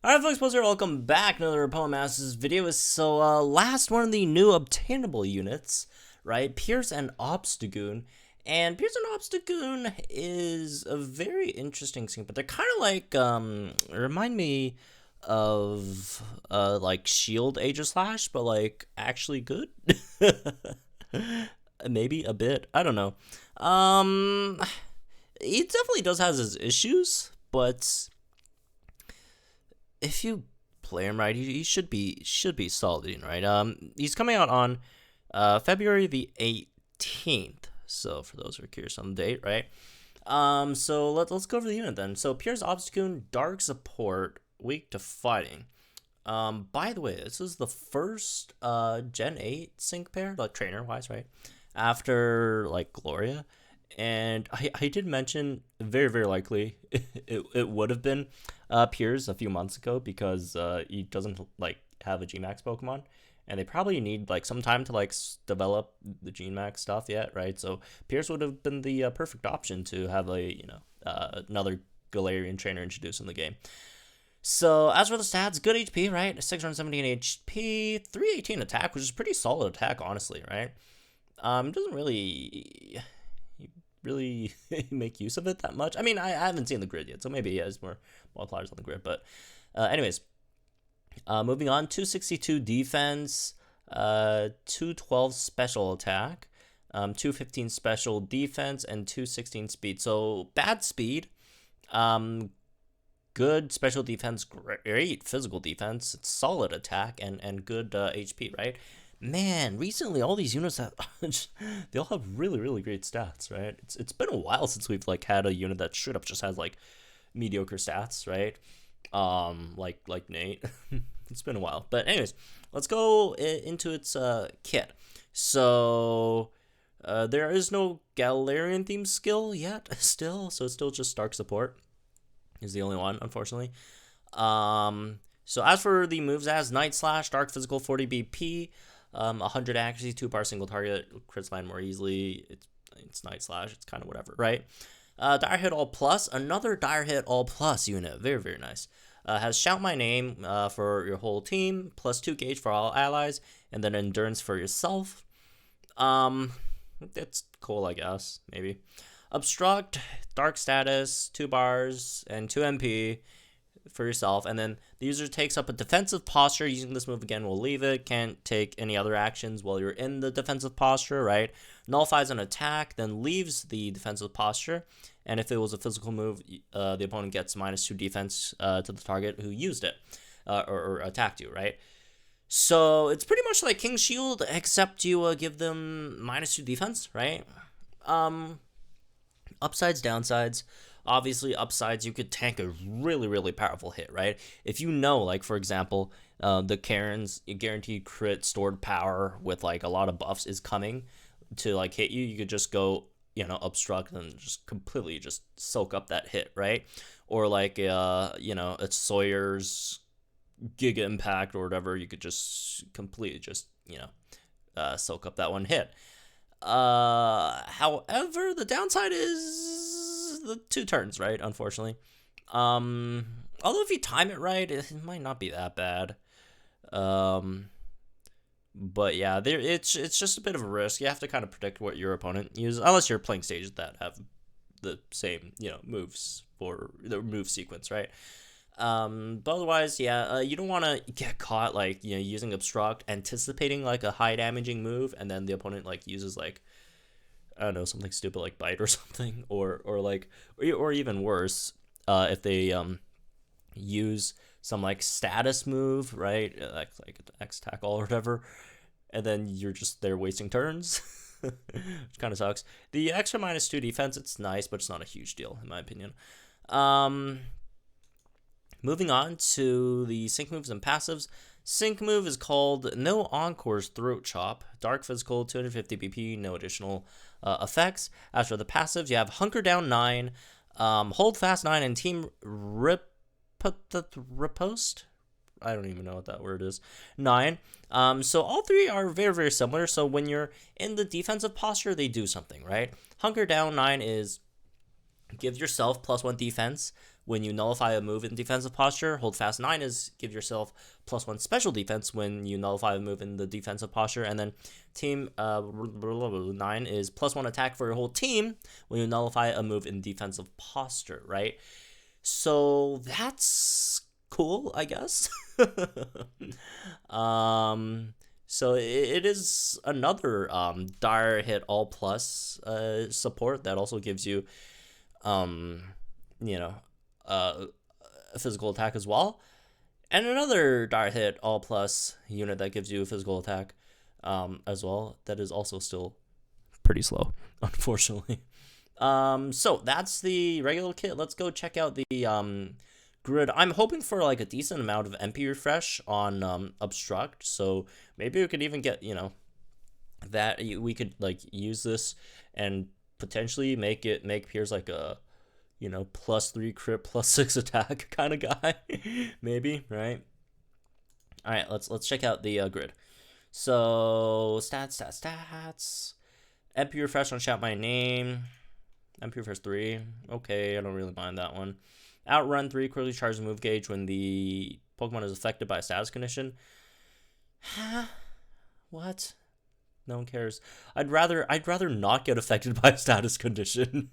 Alright folks, Poser, welcome back. Another Opponent Masters video. So last one of the new obtainable units, right? Piers and Obstagoon. And Piers and Obstagoon is a very interesting thing, but they're kind of like, remind me of, like Shield Aegislash, but like actually good. Maybe a bit. I don't know. He definitely does have his issues, but if you play him right, he should be solid, right? He's coming out on February the 18th. So for those who are curious on the date, right? So let's go over the unit then. So Piers Obstagoon, Dark Support, weak to fighting. By the way, this is the first Gen 8 sync pair, like trainer wise, right? After like Gloria. And I did mention very likely it would have been Piers a few months ago because he doesn't like have a Gmax Pokemon, and they probably need like some time to like develop the Gmax stuff yet, right? So Piers would have been the perfect option to have a another Galarian trainer introduced in the game. So as for the stats, good HP, right? 617 HP, 318 attack, which is pretty solid attack, honestly, right? Doesn't really make use of it that much. I mean, I haven't seen the grid yet, so maybe he has more multipliers on the grid. But anyways, moving on, 262 defense, 212 special attack, 215 special defense, and 216 speed. So bad speed, good special defense, great physical defense, it's solid attack, and good HP, right? Man, recently all these units have they all have really great stats, right? It's been a while since we've like had a unit that straight up just has like mediocre stats, right? Like Nate. It's been a while, but anyways, let's go into its kit. So there is no Galarian theme skill yet, still, so it's still just Dark Support is the only one, unfortunately. So as for the moves, as Night Slash, Dark Physical, 40 BP. 100 accuracy, 2-bar single target, crits land more easily. It's Night Slash, it's kind of whatever, right? Dire Hit All Plus, another Dire Hit All Plus unit, very nice. Has Shout My Name for your whole team, plus 2 gauge for all allies, and then Endurance for yourself. It's cool, I guess, maybe. Obstruct, Dark Status, 2 bars, and 2 MP for yourself, and then the user takes up a defensive posture. Using this move again will leave it. Can't take any other actions while you're in the defensive posture, right? Nullifies an attack, then leaves the defensive posture, and if it was a physical move, the opponent gets -2 defense to the target who used it or attacked you, right? So it's pretty much like King's Shield, except you give them -2 defense, right? Upsides, downsides. Obviously, upsides, you could tank a really powerful hit, right? If you know, like, for example, the Karen's guaranteed crit stored power with, like, a lot of buffs is coming to, like, hit you, you could just go, obstruct and just completely just soak up that hit, right? Or, like, it's Sawyer's Giga Impact or whatever, you could just completely just, soak up that one hit. However, the downside is the 2 turns, right? Unfortunately. Although if you time it right, it might not be that bad. But yeah, it's just a bit of a risk. You have to kind of predict what your opponent uses, unless you're playing stages that have the same, moves for the move sequence, right? But otherwise, yeah, you don't want to get caught like using obstruct, anticipating like a high damaging move, and then the opponent like uses like, I don't know, something stupid like bite or something, or even worse, if they use some like status move, right, like X tackle or whatever, and then you're just there wasting turns, which kind of sucks. The extra -2 defense, it's nice, but it's not a huge deal in my opinion. Moving on to the sync moves and passives. Sync move is called No Encore's Throat Chop. Dark Physical, 250 BP, no additional effects. As for the passives, you have Hunker Down 9, Hold Fast 9, and Team Riposte? I don't even know what that word is. 9. So all 3 are very similar. So when you're in the defensive posture, they do something, right? Hunker Down 9 is give yourself +1 defense when you nullify a move in defensive posture. Hold fast 9 is give yourself +1 special defense when you nullify a move in the defensive posture. And then team 9 is +1 attack for your whole team when you nullify a move in defensive posture, right? So that's cool, I guess. So it is another dire hit all plus support that also gives you you know, a physical attack as well, and another dire hit all plus unit that gives you a physical attack as well, that is also still pretty slow, unfortunately. So that's the regular kit. Let's go check out the grid. I'm hoping for like a decent amount of MP refresh on obstruct, so maybe we could even get, you know, that we could like use this and potentially make Piers like a, you know, +3 crit, +6 attack kind of guy. Maybe, right? All right, let's check out the grid. So stats. MP refresh on shout my name. MP refresh 3. Okay, I don't really mind that one. Outrun 3, quickly charge the move gauge when the Pokemon is affected by a status condition. Huh? What? No one cares. I'd rather not get affected by a status condition.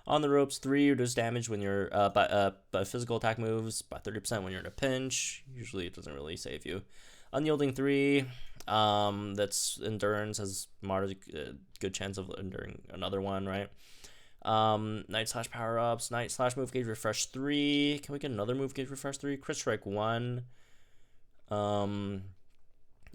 On the ropes 3, reduce damage when you're by physical attack moves by 30% when you're in a pinch. Usually it doesn't really save you. Unyielding 3, that's endurance, has a good chance of enduring another one, right? Night slash power ups, night slash move gauge refresh 3. Can we get another move gauge refresh 3? Crit strike 1.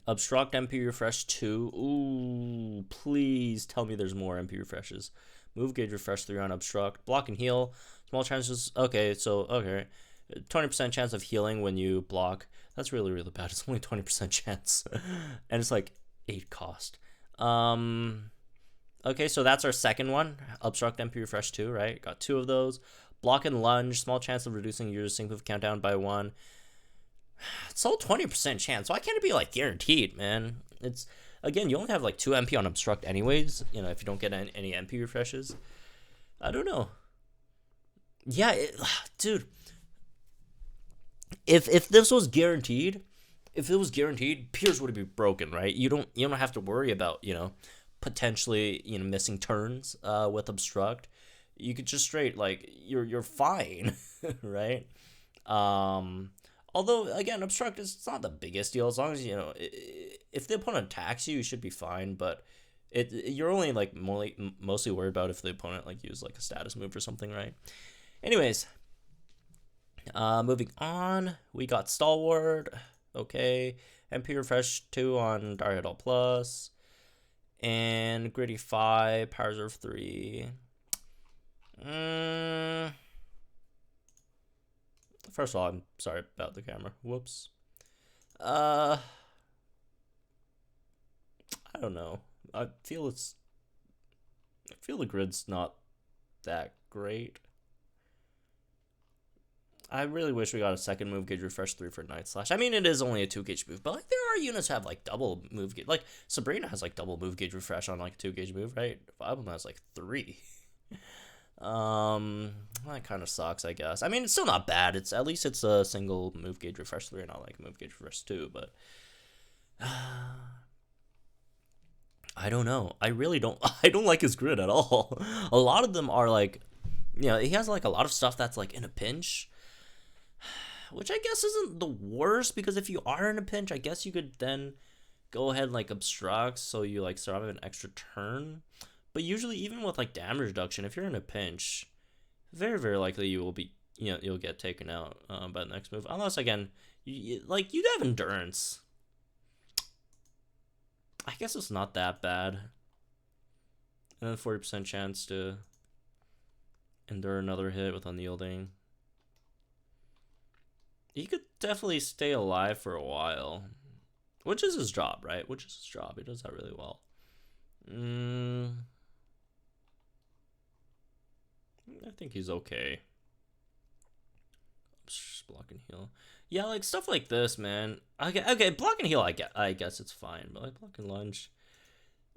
Obstruct MP refresh 2. Ooh, please tell me there's more MP refreshes. Move gauge refresh 3 on obstruct. Block and heal. Small chances. Okay, so okay. 20% chance of healing when you block. That's really, really bad. It's only 20% chance. And it's like 8 cost. Okay, so that's our second one. Obstruct MP refresh 2, right? Got 2 of those. Block and lunge. Small chance of reducing your sync move countdown by 1. It's all 20% chance. Why can't it be like guaranteed, man? It's, again, you only have like 2 MP on obstruct anyways, you know, if you don't get any MP refreshes. I don't know. Yeah, dude. If this was guaranteed, if it was guaranteed, Piers would be broken, right? You don't have to worry about, you know, potentially, you know, missing turns with obstruct. You could just straight like you're fine, right? Although again, obstruct is, it's not the biggest deal, as long as, you know, if the opponent attacks you, you should be fine. But you're only like mostly worried about if the opponent like use like a status move or something, right? Anyways, moving on, we got Stalwart. Okay, MP refresh 2 on Dire All Plus, and Gritty 5, Power Reserve 3. First of all, I'm sorry about the camera. Whoops. I don't know. I feel the grid's not that great. I really wish we got a second move gauge refresh 3 for Night Slash. I mean, it is only a 2 gauge move, but like there are units that have like double move gauge. Like Sabrina has like double move gauge refresh on like 2 gauge move, right? Fireball has like 3. That kind of sucks, I guess. I mean, it's still not bad. It's at least it's a single move gauge refresh 3, not like move gauge refresh 2. But I don't know. I really don't. I don't like his grid at all. A lot of them are like, you know, he has like a lot of stuff that's like in a pinch, which I guess isn't the worst, because if you are in a pinch, I guess you could then go ahead and like obstruct, so you like survive an extra turn. But usually, even with like damage reduction, if you're in a pinch, very, very likely you will be, you know, you'll get taken out by the next move. Unless, again, you'd have endurance. I guess it's not that bad. And then 40% chance to endure another hit with unyielding. He could definitely stay alive for a while, which is his job, right? Which is his job. He does that really well. I think he's okay. Just block and heal. Yeah, like stuff like this, man. Okay, block and heal, I guess it's fine, but like block and lunge.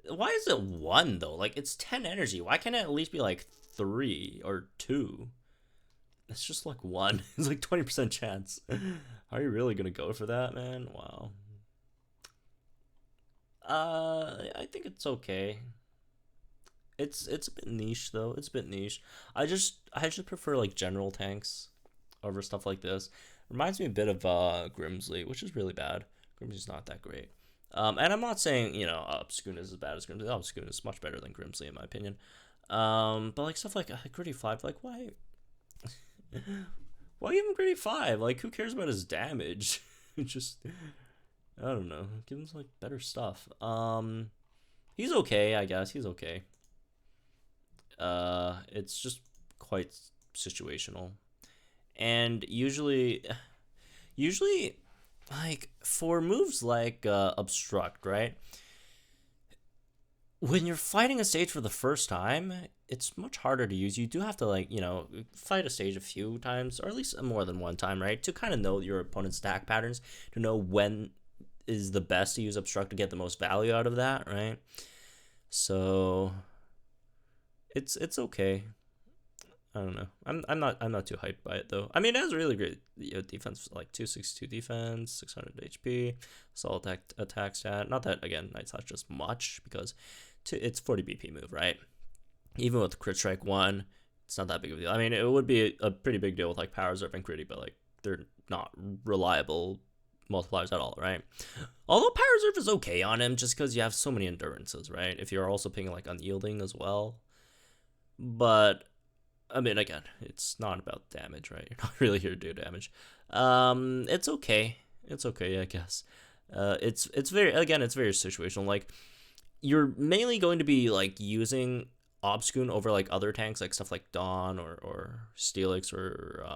Why is it 1 though? Like it's 10 energy. Why can't it at least be like 3 or 2? It's just like 1. It's like 20% chance. Are you really gonna go for that, man? Wow. I think it's okay. It's a bit niche though. It's a bit niche. I just prefer like general tanks over stuff like this. Reminds me a bit of Grimsley, which is really bad. Grimsley's not that great. And I'm not saying Obstagoon is as bad as Grimsley. Obstagoon is much better than Grimsley in my opinion. But like stuff like Gritty 5, like why? Why give him Gritty 5? Like who cares about his damage? Just I don't know. Give him like better stuff. He's okay, I guess. He's okay. It's just quite situational, and usually like for moves like obstruct, right? When you're fighting a stage for the first time, it's much harder to use. You do have to like fight a stage a few times, or at least more than one time, right? To kind of know your opponent's attack patterns, to know when is the best to use obstruct to get the most value out of that, right? So it's okay. I don't know. I'm not too hyped by it though. I mean, it has really great defense, like 262 defense, 600 HP, solid attack stat. Not that again, it's not just much because it's 40 BP move, right? Even with crit strike 1, it's not that big of a deal. I mean, it would be a pretty big deal with like power reserve and critty, but like they're not reliable multipliers at all, right? Although power reserve is okay on him just because you have so many endurances, right? If you're also picking like unyielding as well. But I mean, again, it's not about damage, right? You're not really here to do damage. It's okay. It's okay, I guess. It's very situational. Like you're mainly going to be like using Obstagoon over like other tanks, like stuff like Dawn or Steelix or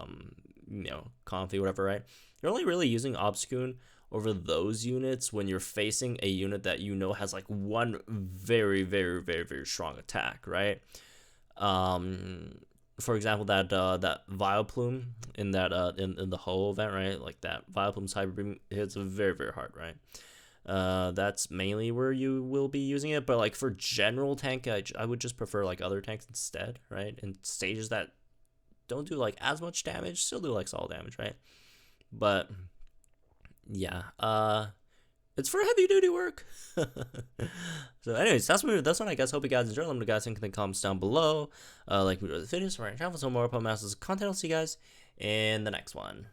Comfy, whatever, right? You're only really using Obstagoon over those units when you're facing a unit that has like one very, very, very, very strong attack, right? For example, that Vileplume in that in the Ho event, right? Like that Vileplume's Hyper Beam hits very, very hard, right? That's mainly where you will be using it, but like for general tank, I would just prefer like other tanks instead, right? In stages that don't do like as much damage, still do like solid damage, right? But yeah, it's for heavy duty work. So anyways, that's one, I guess. Hope you guys enjoyed. Let me know guys think in the comments down below. Like we do the videos for our channel, so more Puppet Masters content. I'll see you guys in the next one.